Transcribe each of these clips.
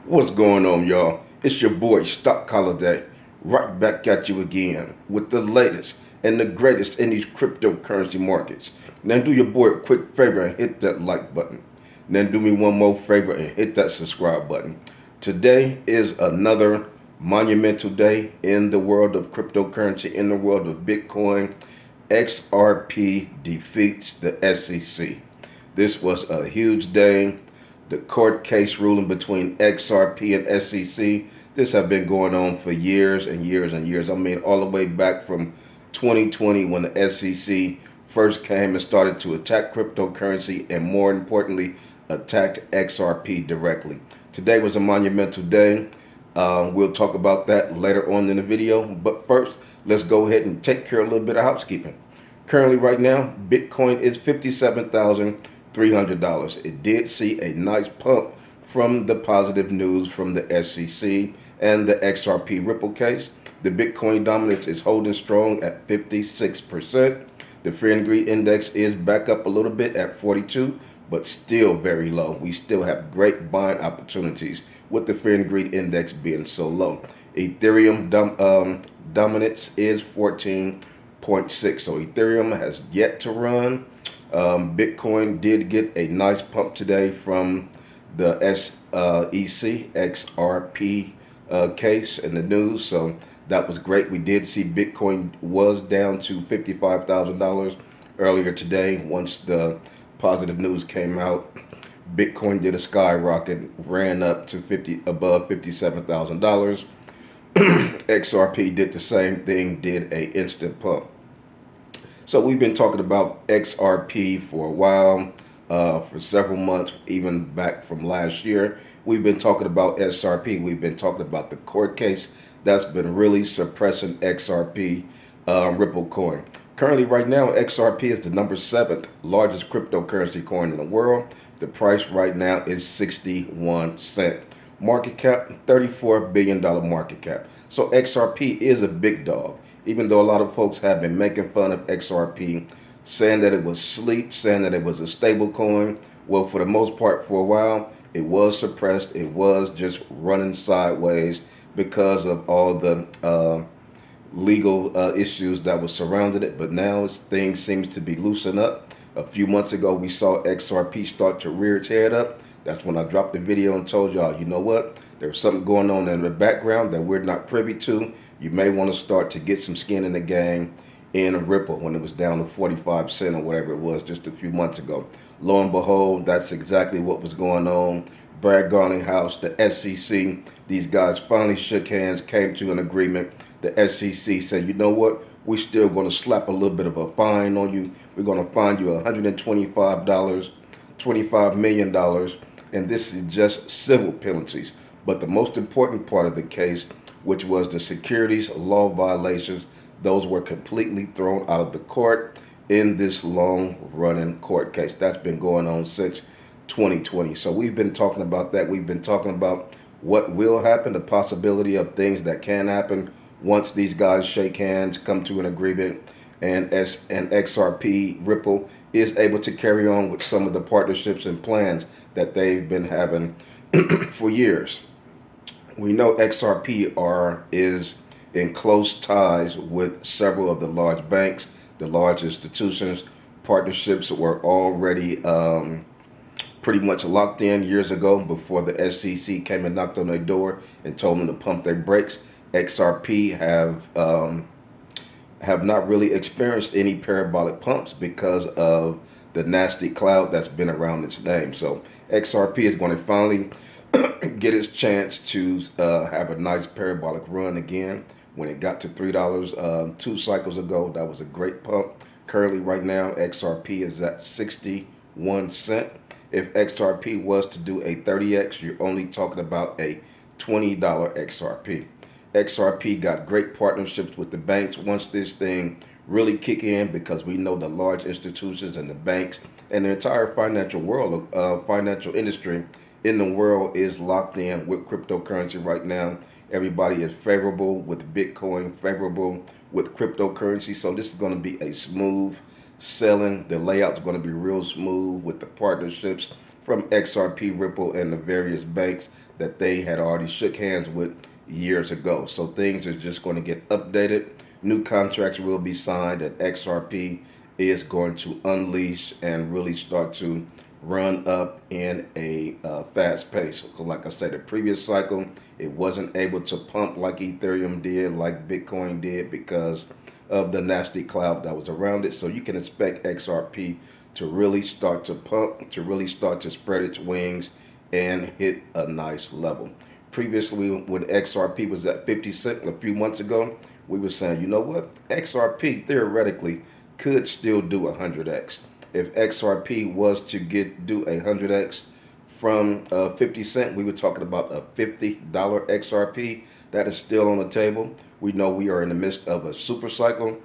What's going on, y'all? It's your boy Stock Holiday, right back at you again with the latest and the greatest in these cryptocurrency markets. Now do your boy a quick favor and hit that like button. Then do me one more favor and hit that subscribe button. Today is another monumental day in the world of cryptocurrency, in the world of Bitcoin. XRP defeats the SEC. This was a huge day. The court case ruling between XRP and SEC, this have been going on for years and years and years. I mean, all the way back from 2020 when the SEC first came and started to attack cryptocurrency and, more importantly, attacked XRP directly. Today was a monumental day. We'll talk about that later on in the video. But first, let's go ahead and take care of a little bit of housekeeping. Currently, right now, Bitcoin is $57,300. It did see a nice pump from the positive news from the SEC and the XRP Ripple case. The Bitcoin dominance is holding strong at 56%. The Fear and Greed Index is back up a little bit at 42, but still very low. We still have great buying opportunities with the Fear and Greed Index being so low. Ethereum dominance is 14.6. So Ethereum has yet to run. Bitcoin did get a nice pump today from the SEC XRP case in the news. So that was great. We did see Bitcoin was down to $55,000 earlier today. Once the positive news came out, Bitcoin did a skyrocket, ran up to above $57,000. XRP did the same thing, did a instant pump. So we've been talking about XRP for a while, for several months, even back from last year. We've been talking about XRP. We've been talking about the court case that's been really suppressing XRP Ripple coin. Currently, right now, XRP is the number 7th largest cryptocurrency coin in the world. The price right now is 61 cents. Market cap, $34 billion market cap. So XRP is a big dog. Even though a lot of folks have been making fun of XRP, saying that it was sleep, saying that it was a stable coin. Well, for the most part, for a while, it was suppressed. It was just running sideways because of all the legal issues that was surrounding it. But now things seem to be loosened up. A few months ago, we saw XRP start to rear its head up. That's when I dropped the video and told y'all, you know what? There's something going on in the background that we're not privy to. You may want to start to get some skin in the game in Ripple when it was down to 45 cents or whatever it was just a few months ago. Lo and behold, that's exactly what was going on. Brad Garlinghouse, the SEC, these guys finally shook hands, came to an agreement. The SEC said, you know what? We're still going to slap a little bit of a fine on you. We're going to fine you $25 million, and this is just civil penalties. But the most important part of the case, which was the securities law violations, those were completely thrown out of the court in this long-running court case. That's been going on since 2020. So we've been talking about that. We've been talking about what will happen, the possibility of things that can happen once these guys shake hands, come to an agreement, and XRP Ripple is able to carry on with some of the partnerships and plans that they've been having for years. We know XRP is in close ties with several of the large banks, the large institutions. Partnerships were already pretty much locked in years ago before the SEC came and knocked on their door and told them to pump their brakes. XRP have not really experienced any parabolic pumps because of the nasty cloud that's been around its name. So XRP is going to finally get its chance to have a nice parabolic run again. When it got to $3 2 cycles ago, that was a great pump. Currently, right now, XRP is at 61 cents. If XRP was to do a 30x, you're only talking about a $20 XRP. XRP got great partnerships with the banks. Once this thing really kick in, because we know the large institutions and the banks and the entire financial world, financial industry in the world is locked in with cryptocurrency right now. Everybody is favorable with Bitcoin, favorable with cryptocurrency. So this is going to be a smooth selling. The layout is going to be real smooth with the partnerships, from XRP, Ripple, and the various banks that they had already shook hands with years ago. So things are just going to get updated. New contracts will be signed, and XRP is going to unleash and really start to run up in a fast pace. So like I said, the previous cycle, it wasn't able to pump like Ethereum did, like Bitcoin did, because of the nasty cloud that was around it. So you can expect XRP to really start to pump, to really start to spread its wings and hit a nice level. Previously, when XRP was at 50 cents a few months ago, we were saying, you know what, XRP theoretically could still do 100x. If XRP was to do 100x from 50 cent, we were talking about a $50 XRP. That is still on the table. We know we are in the midst of a super cycle,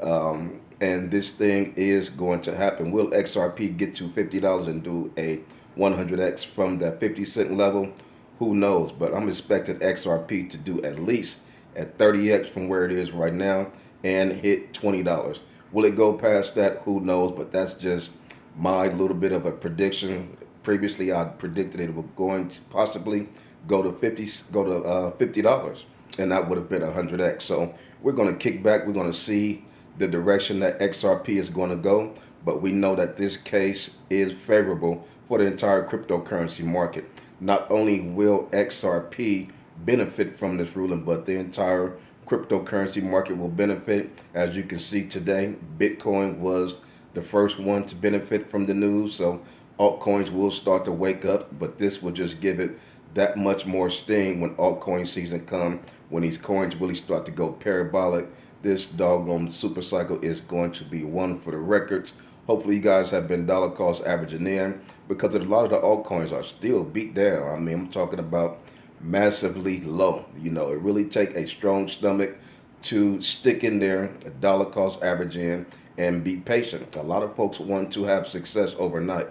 and this thing is going to happen. Will XRP get to $50 and do a 100x from that 50 cent level? Who knows? But I'm expecting XRP to do at least at 30x from where it is right now and hit $20. Will it go past that? Who knows? But that's just my little bit of a prediction. Previously, I predicted it was going to possibly go to $50, and that would have been 100x. So we're going to kick back. We're going to see the direction that XRP is going to go. But we know that this case is favorable for the entire cryptocurrency market. Not only will XRP benefit from this ruling, but the entire cryptocurrency market will benefit. As you can see today, Bitcoin was the first one to benefit from the news. So altcoins will start to wake up, but this will just give it that much more sting when altcoin season comes, when these coins really start to go parabolic. This doggone super cycle is going to be one for the records. Hopefully you guys have been dollar cost averaging in, because a lot of the altcoins are still beat down. I mean, I'm talking about massively low. You know, it really take a strong stomach to stick in there, a dollar cost average in, and be patient. A lot of folks want to have success overnight.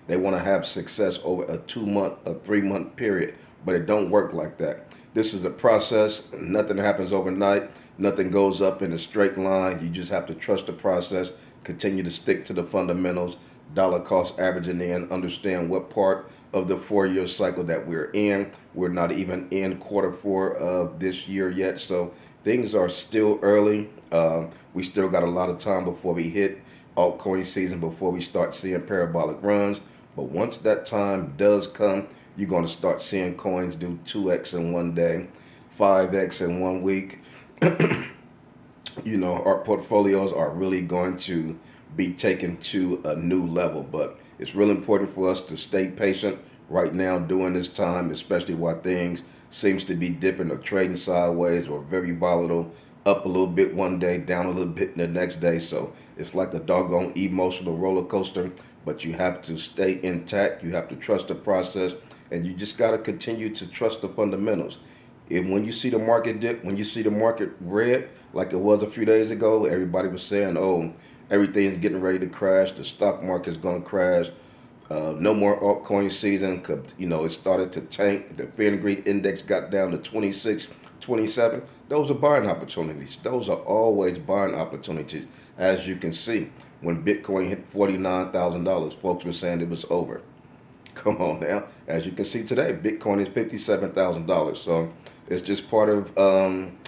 They want to have success over a 2-month, a 3-month period, but it don't work like that. This is a process. Nothing happens overnight. Nothing goes up in a straight line. You just have to trust the process, continue to stick to the fundamentals, dollar cost averaging in, understand what part of the 4-year cycle that we're in. We're not even in Q4 of this year yet, so things are still early. We still got a lot of time before we hit altcoin season, before we start seeing parabolic runs. But once that time does come, you're going to start seeing coins do 2x in one day, 5x in 1 week. You know, our portfolios are really going to be taken to a new level. But it's really important for us to stay patient right now during this time, especially while things seems to be dipping or trading sideways or very volatile, up a little bit one day, down a little bit the next day. So it's like a doggone emotional roller coaster, but you have to stay intact. You have to trust the process, and you just got to continue to trust the fundamentals. And when you see the market dip, when you see the market red, like it was a few days ago, everybody was saying, oh, everything's getting ready to crash. The stock market's going to crash. No more altcoin season. You know, it started to tank. The fear and greed index got down to 26, 27. Those are buying opportunities. Those are always buying opportunities. As you can see, when Bitcoin hit $49,000, folks were saying it was over. Come on now. As you can see today, Bitcoin is $57,000. So it's just part of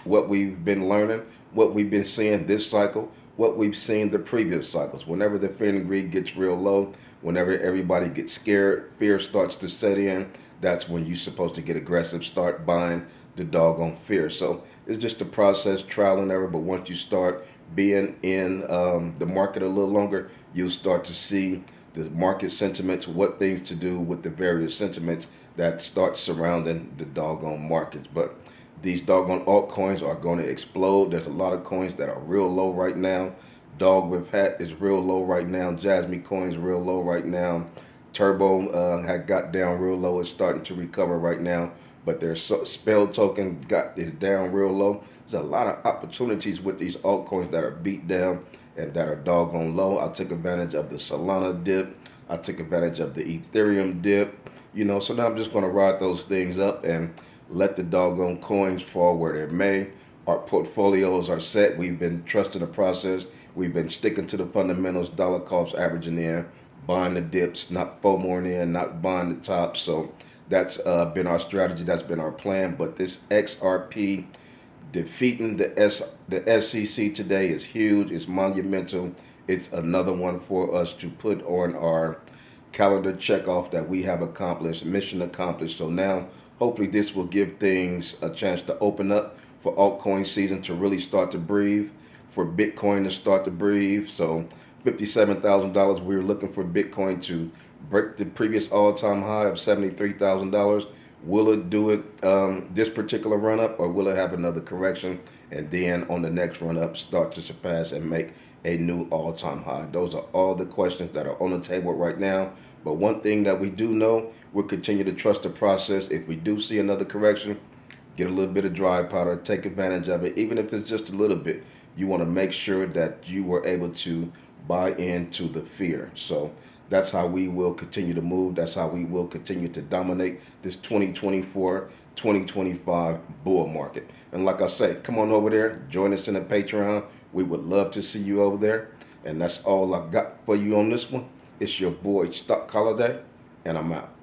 what we've been learning, what we've been seeing this cycle, what we've seen the previous cycles. Whenever the fear and greed gets real low, whenever everybody gets scared, fear starts to set in, that's when you're supposed to get aggressive, start buying the doggone fear. So it's just a process, trial and error. But once you start being in the market a little longer, you'll start to see the market sentiments, what things to do with the various sentiments that start surrounding the doggone markets. But these doggone altcoins are going to explode. There's a lot of coins that are real low right now. Dog with hat is real low right now. Jasmy coin's real low right now. Turbo had got down real low. It's starting to recover right now. But their spell token is down real low. There's a lot of opportunities with these altcoins that are beat down and that are doggone low. I took advantage of the Solana dip. I took advantage of the Ethereum dip. You know, so now I'm just going to ride those things up and let the doggone coins fall where they may. Our portfolios are set. We've been trusting the process. We've been sticking to the fundamentals, dollar cost averaging in, buying the dips, not FOMOing in, not buying the top. So that's been our strategy. That's been our plan. But this XRP defeating the SEC today is huge. It's monumental. It's another one for us to put on our calendar check off that we have accomplished, mission accomplished. So now, hopefully, this will give things a chance to open up for altcoin season to really start to breathe, for Bitcoin to start to breathe. So, $57,000. We were looking for Bitcoin to break the previous all-time high of $73,000. Will it do it this particular run up, or will it have another correction and then on the next run up start to surpass and make a new all-time high? Those are all the questions that are on the table right now. But one thing that we do know, we'll continue to trust the process. If we do see another correction, get a little bit of dry powder, take advantage of it, even if it's just a little bit. You want to make sure that you were able to buy into the fear. So that's how we will continue to move. That's how we will continue to dominate this 2024, 2025 bull market. And like I say, come on over there, join us in the Patreon. We would love to see you over there. And that's all I've got for you on this one. It's your boy Stock Holiday, and I'm out.